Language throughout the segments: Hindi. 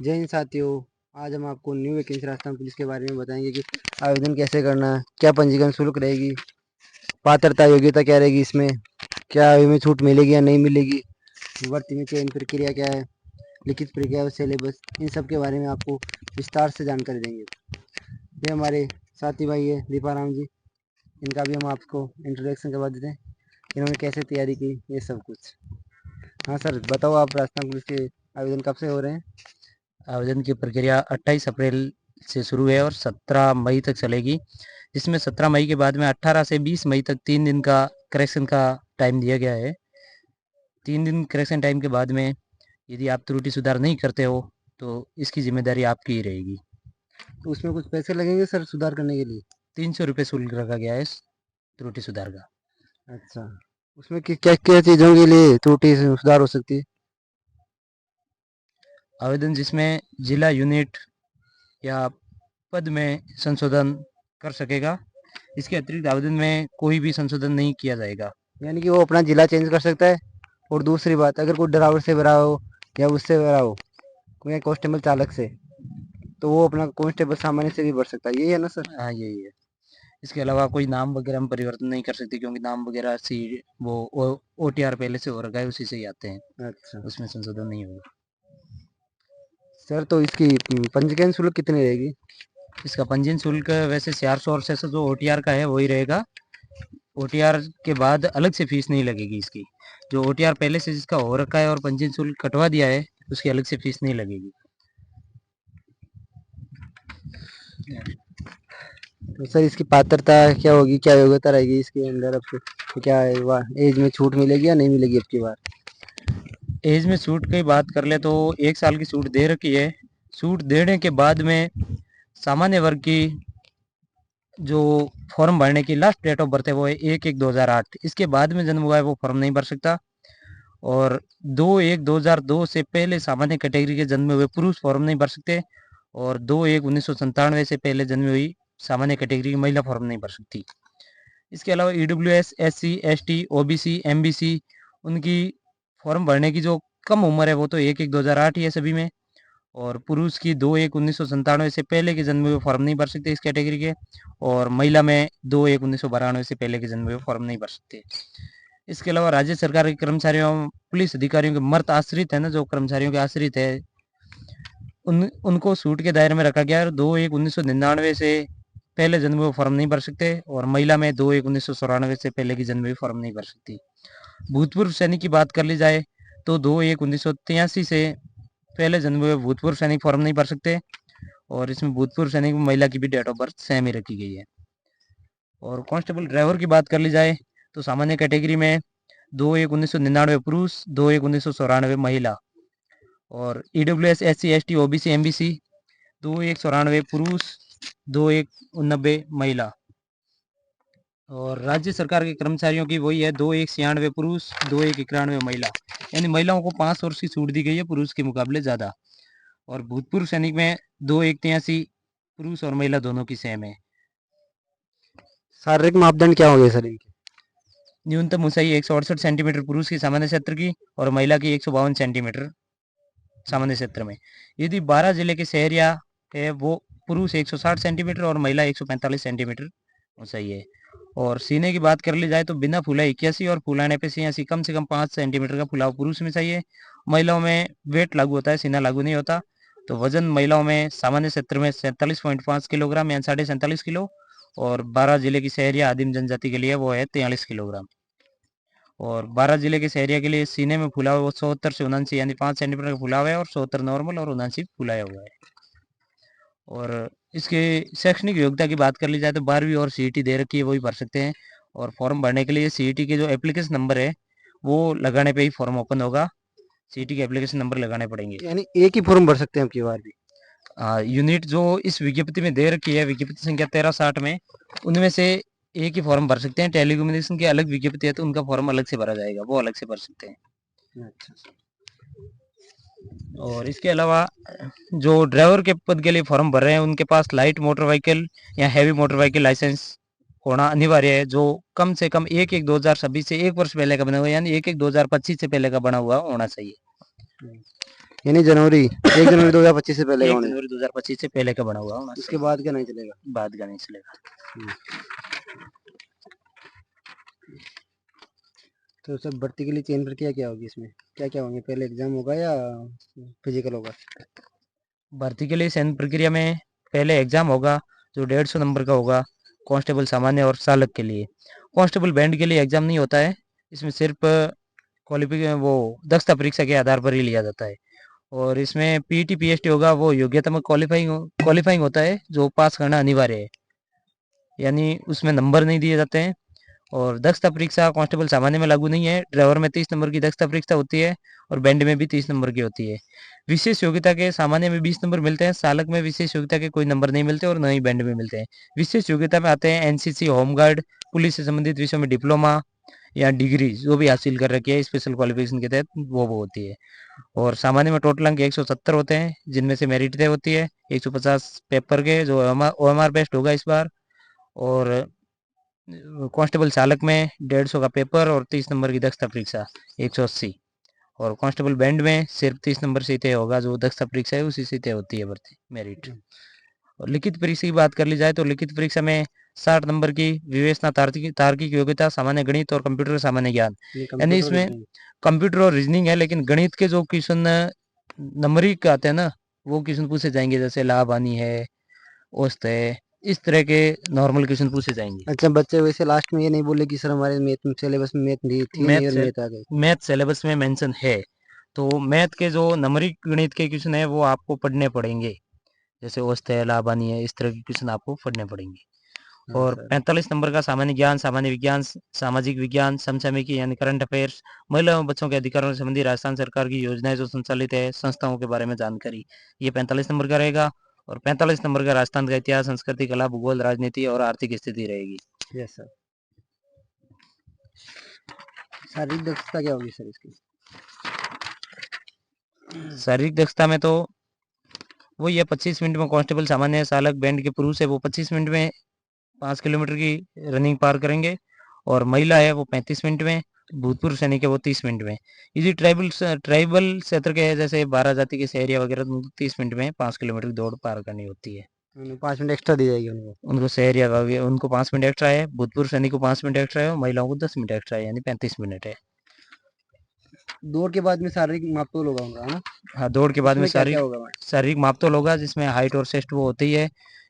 जय हिंद साथियों। आज हम आपको न्यू वैकेंसी राजस्थान पुलिस के बारे में बताएंगे कि आवेदन कैसे करना है, क्या पंजीकरण शुल्क रहेगी, पात्रता योग्यता क्या रहेगी, इसमें क्या में छूट मिलेगी या नहीं मिलेगी, भर्ती में चयन प्रक्रिया क्या है, लिखित प्रक्रिया और सिलेबस, इन सब के बारे में आपको विस्तार से जानकारी देंगे। ये हमारे साथी भाई है दीपाराम जी, इनका भी हम आपको इंट्रोडक्शन करवा देते हैं, इन्होंने कैसे तैयारी की, ये सब कुछ। हाँ सर, बताओ आप राजस्थान पुलिस के आवेदन कब से हो रहे हैं? आवेदन की प्रक्रिया 28 अप्रैल से शुरू है और 17 मई तक चलेगी, जिसमें 17 मई के बाद में 18 से 20 मई तक 3 दिन का करेक्शन का टाइम दिया गया है। 3 दिन करेक्शन टाइम के बाद में यदि आप त्रुटि सुधार नहीं करते हो तो इसकी जिम्मेदारी आपकी ही रहेगी। तो उसमें कुछ पैसे लगेंगे सर सुधार करने के लिए? 300 रुपये शुल्क रखा गया है इस त्रुटि सुधार का। अच्छा, उसमें क्या क्या चीज़ों के लिए त्रुटि सुधार हो सकती है? आवेदन जिसमें जिला यूनिट या पद में संशोधन कर सकेगा। इसके अतिरिक्त आवेदन में कोई भी संशोधन नहीं किया जाएगा। यानी कि वो अपना जिला चेंज कर सकता है। और दूसरी बात, अगर कोई ड्राइवर से भरा हो या उससे भरा हो, कोई कांस्टेबल चालक से, तो वो अपना कांस्टेबल सामान्य से भी भर सकता है, यही है ना सर? हाँ, यही है। इसके अलावा कोई नाम वगैरह में परिवर्तन नहीं कर सकते, क्योंकि नाम वगैरह सी वो ओटीआर पहले से हो रखा है, उसी से ही आते हैं। अच्छा उसमें संशोधन नहीं होगा। सर, तो इसकी पंजीकरण शुल्क कितनी रहेगी? इसका पंजीयन शुल्क वैसे 400 और 600 जो ओटीआर का है वही रहेगा। ओटीआर के बाद अलग से फीस नहीं लगेगी इसकी। जो ओटीआर पहले से जिसका हो रखा है और पंजीयन शुल्क कटवा दिया है, उसकी अलग से फीस नहीं लगेगी। तो सर, इसकी पात्रता क्या होगी, क्या योग्यता रहेगी इसके अंदर? अब तो क्या है, एज में छूट मिलेगी या नहीं मिलेगी अब की बार? एज में छूट की बात कर ले तो 1 साल की छूट दे रखी है। छूट देने के बाद में सामान्य वर्ग की जो फॉर्म भरने की लास्ट डेट ऑफ बर्थ है वो है 1/1/2008। इसके बाद में जन्म हुआ है वो फॉर्म नहीं भर सकता। और 2/1/2002 से पहले सामान्य कैटेगरी के जन्मे हुए पुरुष फॉर्म नहीं भर सकते। और 2/1/1997 से पहले जन्मी हुई सामान्य कैटेगरी की महिला फॉर्म नहीं भर सकती। इसके अलावा EWS, SC, ST, OBC, MBC उनकी फॉर्म भरने की जो कम उम्र है वो तो 1/1/2008 ही है सभी में। और पुरुष की 2/1/1997 से पहले के जन्मे हुए फॉर्म नहीं भर सकते इस कैटेगरी के। और महिला में 2/1/1992 से पहले के जन्मे हुए फॉर्म नहीं भर सकते। इसके अलावा राज्य सरकार के कर्मचारियों, पुलिस अधिकारियों के मर्द आश्रित है ना, जो कर्मचारियों के आश्रित है, उनको छूट के दायरे में रखा गया है। 2/1/1999 से पहले जन्मे हुए फॉर्म नहीं भर सकते। और महिला में 2/1/1994 से पहले की जन्मी हुई फॉर्म नहीं भर सकती। भूतपूर्व सैनिक की बात कर ली जाए तो 2/1/1983 से पहले जन्मे हुए भूतपूर्व सैनिक फॉर्म नहीं भर सकते। और इसमें भूतपूर्व सैनिक में महिला की भी डेट ऑफ बर्थ सेम ही रखी गई है। और कांस्टेबल ड्राइवर की बात कर ली जाए तो सामान्य कैटेगरी में 2/1/1999 पुरुष, 2/1/1994 महिला। और EWS, SC, ST, OBC, MBC 2/1/94 पुरुष, 2/1/89 महिला। और राज्य सरकार के कर्मचारियों की वही है, 2/1/96 पुरुष, 2/1/91 महिला। यानी महिलाओं को 5 वर्ष की छूट दी गई है पुरुष के मुकाबले ज़्यादा। और भूतपूर्व सैनिक में 2/1/83 पुरुष और महिला दोनों की सेम है। शारीरिक मापदंड क्या होंगे सर इनके? न्यूनतम ऊंचाई 168 सेंटीमीटर पुरुष की सामान्य क्षेत्र की, और महिला की 152 सेंटीमीटर सामान्य क्षेत्र में। यदि 12 जिले के शहरिया है वो पुरुष 160 सेंटीमीटर और महिला 145 सेंटीमीटर ऊंचाई है। और सीने की बात कर ली जाए तो बिना फुला 81 और फुलाने पे 86, कम से कम 5 सेंटीमीटर का फुलाव पुरुष में चाहिए। महिलाओं में वेट लागू होता है, सीना लागू नहीं होता। तो वजन महिलाओं में सामान्य क्षेत्र में 47.5 किलोग्राम या 47.5 किलो। और 12 जिले की शहरिया आदिम जनजाति के लिए वो है 43 किलोग्राम। और 12 जिले के शहरिया के लिए सीने में फुलाव वो 74 से 79 यानी 5 सेंटीमीटर का फुलाव है, और 74 नॉर्मल और 79 फुलाया हुआ है। और इसके शैक्षणिक योग्यता की बात कर ली जाए तो 12वीं और CET दे रखी है, वही भर सकते हैं। और फॉर्म भरने के लिए CET के जो एप्लीकेशन नंबर है वो लगाने पे ही फॉर्म ओपन होगा। CET के एप्लीकेशन नंबर लगाने पड़ेंगे। यानी एक ही फॉर्म भर सकते हैं अब की बार भी? यूनिट जो इस विज्ञप्ति में दे रखी है, विज्ञप्ति संख्या 1360 में, उनमें से एक ही फॉर्म भर सकते हैं। टेलीकम्युनिकेशन की अलग विज्ञप्ति है तो उनका फॉर्म अलग से भरा जाएगा, वो अलग से भर सकते हैं। अच्छा। और इसके अलावा जो ड्राइवर के पद के लिए फॉर्म भर रहे हैं उनके पास लाइट मोटर व्हीकल या हैवी मोटर व्हीकल लाइसेंस होना अनिवार्य है, जो कम से कम 1/1/2026 से 1 वर्ष पहले का बना हुआ, यानी 1/1/2025 से पहले का बना हुआ होना चाहिए। यानी जनवरी 1 जनवरी 2025 से पहले का एक होने। जनवरी 2025 से पहले का बना हुआ होना उसके चाहिए। बाद का नहीं चलेगा। बाद का नहीं चलेगा। तो सब भर्ती के लिए चयन प्रक्रिया क्या होगी इसमें? क्या क्या होंगे? पहले एग्जाम होगा या फिजिकल होगा? भर्ती के लिए चयन प्रक्रिया में पहले एग्जाम होगा जो 150 नंबर का होगा कांस्टेबल सामान्य और चालक के लिए। कांस्टेबल बैंड के लिए एग्जाम नहीं होता है, इसमें सिर्फ क्वालिफिकेशन वो दक्षता परीक्षा के आधार पर ही लिया जाता है। और इसमें पीटी पीएसटी होगा वो योग्यता में क्वालिफाइंग होता है जो पास करना अनिवार्य है, यानी उसमें नंबर नहीं दिए जाते हैं। और दक्षता परीक्षा कांस्टेबल सामान्य में लागू नहीं है। ड्राइवर में 30 नंबर की दक्षता परीक्षा होती है और बैंड में भी 30 नंबर की होती है। विशेष योग्यता के सामान्य में 20 नंबर मिलते हैं, चालक में विशेष योग्यता के कोई नंबर नहीं मिलते और न ही बैंड में मिलते हैं। विशेष योग्यता में आते हैं एनसीसी, होमगार्ड, पुलिस से संबंधित विषयों में डिप्लोमा या डिग्री जो भी हासिल कर रखी है स्पेशल क्वालिफिकेशन के तहत वो होती है। और सामान्य में टोटल अंक 170 होते हैं जिनमें से मेरिट तय होती है 150 पेपर के जो ओएमआर बेस्ड होगा इस बार। और कांस्टेबल चालक में 150 का पेपर और 30 नंबर की दक्षता परीक्षा 180। और कांस्टेबल बैंड में सिर्फ 30 नंबर से तय होगा, जो दक्षता परीक्षा है उसी से तय होती है भर्ती मेरिट। और लिखित परीक्षा की बात कर ली जाए तो लिखित परीक्षा में 60 नंबर की विवेचना, तार्किक योग्यता, सामान्य गणित और कंप्यूटर सामान्य ज्ञान, ये यानी कंप्यूटर इसमें रीजनिंग। कंप्यूटर और रीजनिंग है। लेकिन गणित के जो क्वेश्चन नंबरिक आते हैं ना वो क्वेश्चन पूछे जाएंगे, जैसे लाभ हानि है, औसत है, इस तरह के नॉर्मल क्वेश्चन पूछे जाएंगे। अच्छा, बच्चे वैसे लास्ट में ये नहीं बोले कि सर हमारे मैथ सिलेबस में मैथ थी नहीं और मैथ मैथ आ गई? मैथ सिलेबस में मेंशन है, तो मैथ के जो नंबरिक गणित के क्वेश्चन है वो आपको पढ़ने पड़ेंगे, जैसे औसत है, लाभ हानि है, इस तरह के क्वेश्चन आपको पढ़ने पड़ेंगे। हाँ और सर। 45 नंबर का सामान्य ज्ञान, सामान्य विज्ञान, सामाजिक विज्ञान, समसामयिकी यानी करंट अफेयर्स, महिला एवं बच्चों के अधिकारों से संबंधी राजस्थान सरकार की योजनाएं जो संचालित है, संस्थाओं के बारे में जानकारी, ये 45 नंबर का रहेगा। और 45 नंबर का राजस्थान का इतिहास, संस्कृति, कला, भूगोल, राजनीति और आर्थिक स्थिति रहेगी। Yes sir. शारीरिक दक्षता क्या होगी सर इसकी? शारीरिक दक्षता में तो वो ये 25 मिनट में कांस्टेबल सामान्य चालक बैंड के पुरुष है वो 25 मिनट में 5 किलोमीटर की रनिंग पार करेंगे। और महिला है वो 35 मिनट में, भूतपूर्व सैनिक है वो 30 मिनट में। यदि ट्राइबल क्षेत्र के है जैसे 12 जाति के शहरिया वगैरह तो 30 मिनट में 5 किलोमीटर की दौड़ पार करनी होती है। 5 मिनट एक्स्ट्रा दी जाएगी उनको? उनको शहरिया का उनको 5 मिनट एक्स्ट्रा है, भूतपूर्व सैनिक को 5 मिनट एक्स्ट्रा है और महिलाओं को 10 मिनट एक्स्ट्रा है, यानी 35 मिनट है। दौड़ के बाद में शारीरिक मापतोल होगा उनका, है ना? हाँ, दौड़ के बाद में उसमें क्या क्या होगा? शारीरिक मापतोल होगा जिसमें हाइट और चेस्ट वो होती है।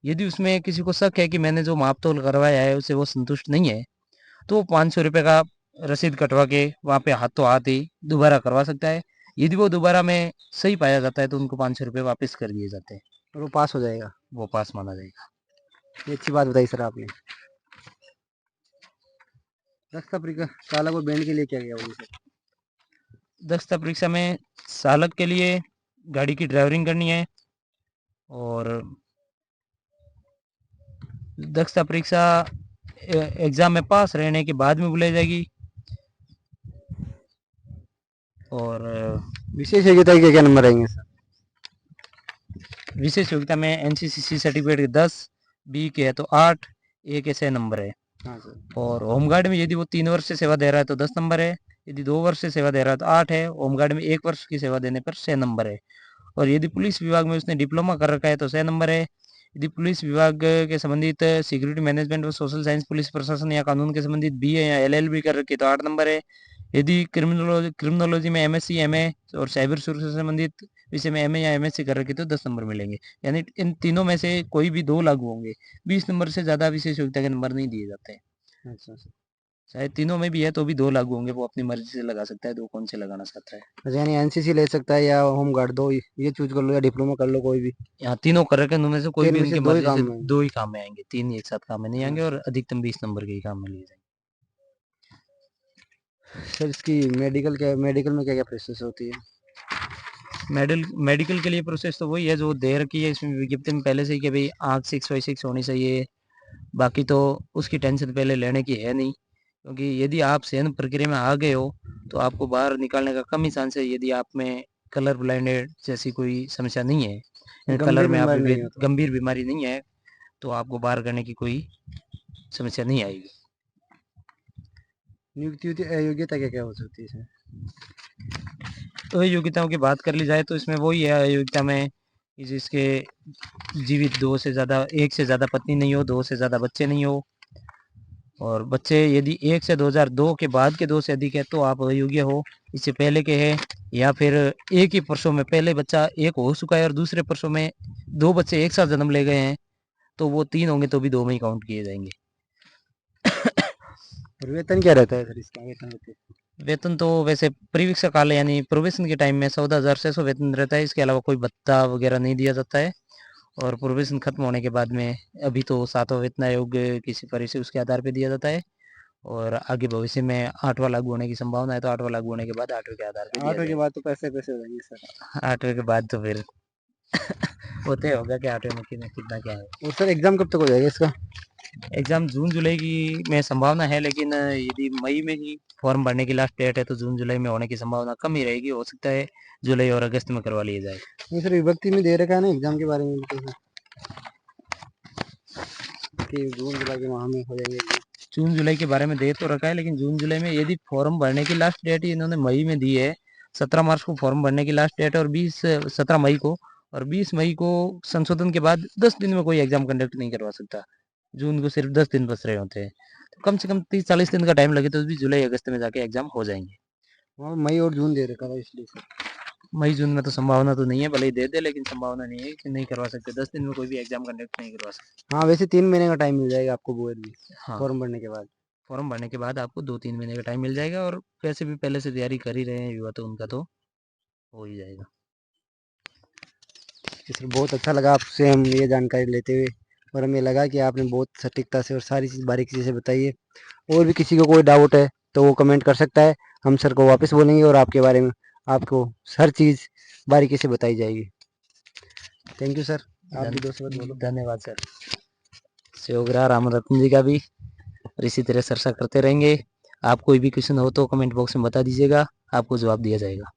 यदि उसमें किसी को शक है कि मैंने जो मापतोल करवाया है उसे वो संतुष्ट नहीं है तो वो 500 रुपये का रसीद कटवा के वहाँ पे हाथों हाथ ही दोबारा करवा सकता है। यदि वो दोबारा में सही पाया जाता है तो उनको 500 रुपये वापस कर दिए जाते हैं, और वो पास हो जाएगा? वो पास माना जाएगा। ये अच्छी बात बताई सर आपने। दक्षता परीक्षा चालक और बैंड के लिए क्या क्या होगी सर? दक्षता परीक्षा में चालक के लिए गाड़ी की ड्राइवरिंग करनी है और दक्षता परीक्षा एग्जाम में पास रहने के बाद में बुलाई जाएगी। और विशेष योग्यता के क्या क्या नंबर आएंगे सर? विशेष योग्यता में एनसीसी सर्टिफिकेट के 10, बी के है तो 8, ए के 6 नंबर है। हाँ सर। और होमगार्ड में यदि वो 3 वर्ष से सेवा दे रहा है तो 10 नंबर है, यदि 2 वर्ष से सेवा दे रहा है तो 8 है, होमगार्ड में 1 वर्ष की सेवा देने पर 6 नंबर है। और यदि पुलिस विभाग में उसने डिप्लोमा कर रखा है तो 6 नंबर है। यदि पुलिस विभाग के संबंधित सिक्योरिटी मैनेजमेंट व सोशल साइंस, पुलिस प्रशासन या कानून के संबंधित बीए या एलएलबी कर रखी है तो 8 नंबर है। यदि क्रिमिनोलॉजी में एमएससी, एमए और साइबर सुरक्षा से संबंधित विषय में एमए या एमएससी कर रखी तो 10 नंबर मिलेंगे। यानी इन तीनों में से कोई भी 2 लागू होंगे, 20 नंबर से ज्यादा विशेष योग्यता के नंबर नहीं दिए जाते हैं। अच्छा सर। चाहे तीनों में भी है तो भी 2 लागू होंगे, वो अपनी मर्जी से लगा सकता है 2 कौन से लगाना चाहता है। अच्छा, यानी एनसीसी ले सकता है या होम गार्ड, दो ये चूज कर लो, या डिप्लोमा कर लो, कोई भी। यहाँ तीनों कर रखे हैं, उनमें से कोई भी तीन में से उनकी दो ही मर्जी से काम में। 2 ही काम में आएंगे, 3 एक साथ काम में नहीं हाँ आएंगे सर। और अधिकतम 20 नंबर के ही काम में लिए जाएंगे। सर इसकी मेडिकल में क्या क्या प्रोसेस होती है? मेडिकल के लिए प्रोसेस तो वही है जो दे रखी है इसमें विज्ञप्ति में पहले से ही कि भाई आँख 6/6 होनी चाहिए। बाकी तो उसकी टेंशन पहले लेने की है नहीं, क्योंकि यदि आप चयन प्रक्रिया में आ गए हो तो आपको बाहर निकालने का कम ही चांस है, यदि आप में कलर ब्लाइंडेड जैसी कोई समस्या नहीं है, यानी कलर गंभीर में आप बीमारी नहीं हो तो? गंभीर बीमारी नहीं है तो आपको बाहर करने की कोई समस्या नहीं आएगी। नियुक्ति योग्यता क्या क्या हो सकती है इसमें? अयोग्यताओं की बात कर ली जाए तो इसमें वही है अयोग्यता में कि जिसके जीवित 1 से ज़्यादा पत्नी नहीं हो, 2 से ज़्यादा बच्चे नहीं हो, और बच्चे यदि 1 से 2002 के बाद के 2 से अधिक है तो आप अयोग्य हो। इससे पहले के हैं, या फिर एक ही प्रसव में पहले बच्चा एक हो चुका है और दूसरे प्रसव में 2 बच्चे एक साथ जन्म ले गए हैं, तो वो 3 होंगे तो भी 2 में ही काउंट किए जाएंगे। और वेतन क्या रहता है सर इसका? वेतन तो वैसे परिवीक्षा काल यानी प्रोबेशन के टाइम में 14,600 वेतन रहता है। इसके अलावा कोई भत्ता वगैरह नहीं दिया जाता है, और प्रोबेशन खत्म होने के बाद में अभी तो 7वां वेतन आयोग की सिफारिश है, उसके आधार पर दिया जाता है, और आगे भविष्य में 8वां लागू होने की संभावना है, तो 8वां लागू होने के बाद 8वें के आधार पे दिया 8वें के जाएगा। बाद तो पैसे पैसे हो जाएंगे सर। 8वें के बाद तो फिर होते होगा कि 8वें में कितना क्या है। और सर एग्जाम कब तक हो जाएगा इसका? एग्जाम जून जुलाई की में संभावना है, लेकिन यदि मई में ही फॉर्म भरने की लास्ट डेट है तो जून जुलाई में होने की संभावना कम ही रहेगी। हो सकता है जुलाई और अगस्त में करवा लिया जाए। नहीं सर, विभक्ति में दे रखा है ना एग्जाम के बारे में भी तो कि जून जुलाई के माह में हो जाएंगे। जून जुलाई के बारे में दे तो रखा है, लेकिन जून जुलाई में यदि फॉर्म भरने की लास्ट डेट इन्होंने मई में दी है, 17 मार्च को फॉर्म भरने की लास्ट डेट है, और 17 मई को, और 20 मई को संशोधन के बाद 10 दिन में कोई एग्जाम कंडक्ट नहीं करवा सकता। जून को सिर्फ 10 दिन बच रहे होते हैं, तो कम से कम 30-40 दिन का टाइम लगे तो भी जुलाई अगस्त में जाके एग्जाम हो जाएंगे। वहाँ मई और जून दे रखा था इसलिए सर। मई जून में तो संभावना तो नहीं है, भले ही दे दे, लेकिन संभावना नहीं है कि नहीं करवा सकते। 10 दिन में कोई भी एग्जाम कंडक्ट नहीं करवा सकते। हाँ वैसे 3 महीने का टाइम मिल जाएगा आपको बोर्ड भी हाँ, फॉर्म भरने के बाद। फॉर्म भरने के बाद आपको 2-3 महीने का टाइम मिल जाएगा, और वैसे भी पहले से तैयारी कर ही रहे हैं युवा, तो उनका तो हो ही जाएगा। सर बहुत अच्छा लगा आपसे हम ये जानकारी लेते हुए, और हमें लगा कि आपने बहुत सटीकता से और सारी चीज़ बारीकी से बताई है। और भी किसी को कोई डाउट है तो वो कमेंट कर सकता है, हम सर को वापस बोलेंगे और आपके बारे में आपको हर चीज़ बारीकी से बताई जाएगी। Thank you sir. आप भी 2 शब्द बोलो। धन्यवाद सर। सहयोग रहा राम रतन जी का भी, और इसी तरह चर्चा करते रहेंगे। आप कोई भी क्वेश्चन हो तो कमेंट बॉक्स में बता दीजिएगा, आपको जवाब दिया जाएगा।